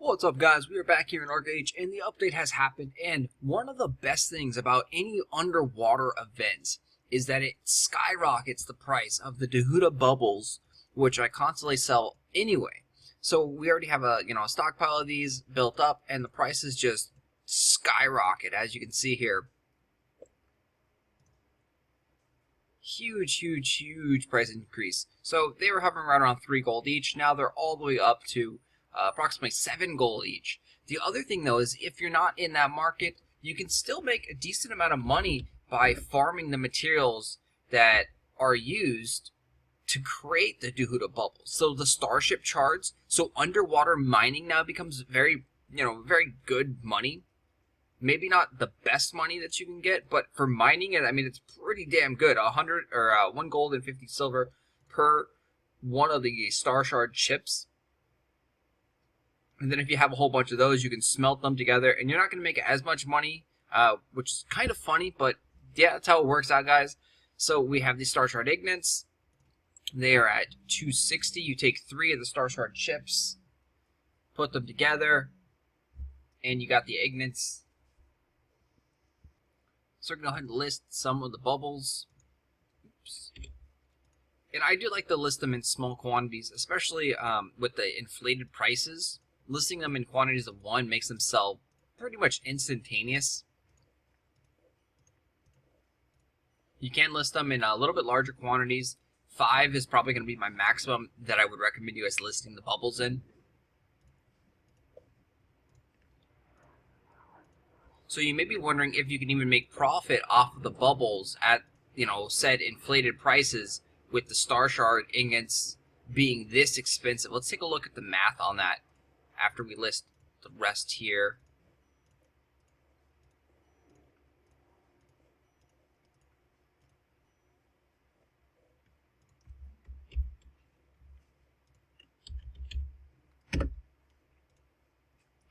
What's up, guys? We are back here in Archeage, and the update has happened. And one of the best things about any underwater events is that it skyrockets the price of the dahuta bubbles, which I constantly sell anyway. So we already have a stockpile of these built up, and the prices just skyrocket, as you can see here. Huge price increase. So they were hovering right around 3 gold each. Now they're all the way up to approximately 7 gold each. The other thing, though, is if you're not in that market, you can still make a decent amount of money by farming the materials that are used to create the dahuta bubbles. So the starship shards, so underwater mining now becomes very good money. Maybe not the best money that you can get, but for mining it, I mean, it's pretty damn good. 1 gold and 50 silver per one of the starshard chips. And then if you have a whole bunch of those, you can smelt them together, and you're not going to make as much money, which is kind of funny, but yeah, that's how it works out, guys. So we have the starshard ignites. They are at 260. You take 3 of the starshard chips, put them together, and you got the ignites. So we're going to go ahead and list some of the bubbles. Oops. And I do like to list them in small quantities, especially with the inflated prices. Listing them in quantities of 1 makes them sell pretty much instantaneous. You can list them in a little bit larger quantities. 5 is probably going to be my maximum that I would recommend you guys listing the bubbles in. So you may be wondering if you can even make profit off of the bubbles at, said inflated prices with the starshard ingots being this expensive. Let's take a look at the math on that after we list the rest here.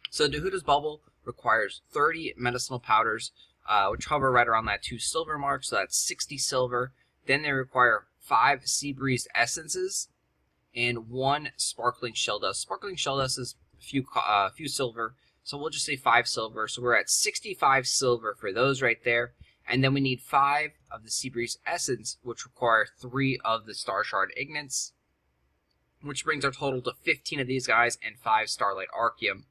So dahuta's bubble requires 30 medicinal powders, which hover right around that 2 silver mark, so that's 60 silver. Then they require 5 sea breeze essences and 1 sparkling shell dust. Sparkling shell dust is a few silver, so we'll just say 5 silver. So we're at 65 silver for those right there. And then we need 5 of the sea breeze essence, which require 3 of the starshard ignites, which brings our total to 15 of these guys and 5 starlight archeum.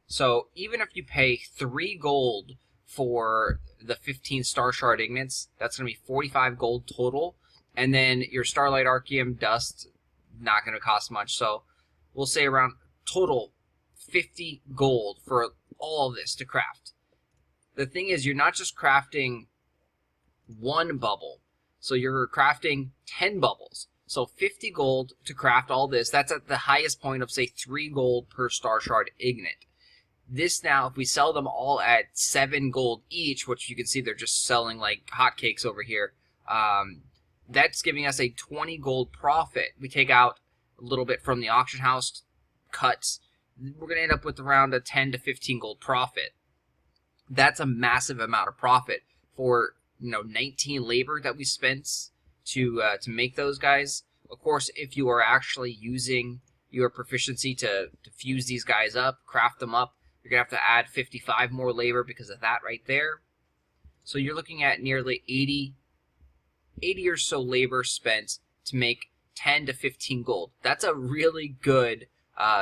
So even if you pay 3 gold for the 15 starshard ignites, that's going to be 45 gold total. And then your starlight archeum dust, not going to cost much. So we'll say around total 50 gold for all of this to craft. The thing is, you're not just crafting 1 bubble. So you're crafting 10 bubbles. So 50 gold to craft all this. That's at the highest point of, say, 3 gold per starshard ignite. This now, if we sell them all at 7 gold each, which you can see they're just selling like hotcakes over here, that's giving us a 20 gold profit. We take out a little bit from the auction house cuts, we're going to end up with around a 10 to 15 gold profit. That's a massive amount of profit for 19 labor that we spent to make those guys. Of course, if you are actually using your proficiency to fuse these guys up, craft them up, you're going to have to add 55 more labor because of that right there. So you're looking at nearly 80 or so labor spent to make 10 to 15 gold. That's a really good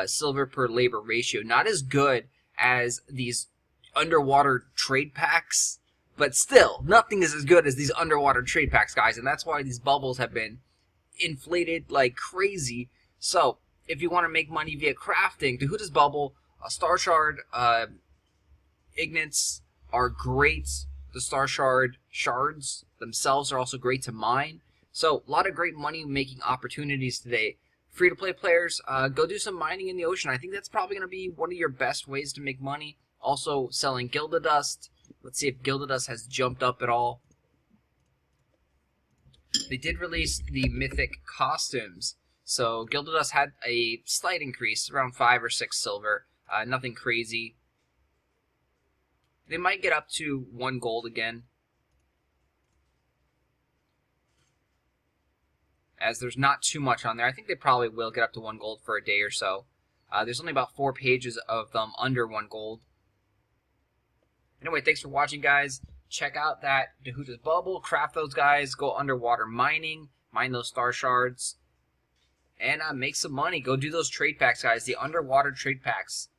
silver per labor ratio. Not as good as these underwater trade packs, but still, nothing is as good as these underwater trade packs, guys. And that's why these bubbles have been inflated like crazy. So if you want to make money via crafting, dahuta's bubble, starshard ignites are great. The starshard shards themselves are also great to mine. So a lot of great money making opportunities today. Free-to-play players, go do some mining in the ocean. I think that's probably going to be one of your best ways to make money. Also selling gilded dust. Let's see if gilded dust has jumped up at all. They did release the mythic costumes. So gilded dust had a slight increase, around 5 or 6 silver. Nothing crazy. They might get up to 1 gold again, as there's not too much on there. I think they probably will get up to 1 gold for a day or so. There's only about 4 pages of them under 1 gold. Anyway, thanks for watching, guys. Check out that Dahuta's bubble, craft those guys, go underwater mining, mine those star shards, and make some money. Go do those trade packs, guys. The underwater trade packs.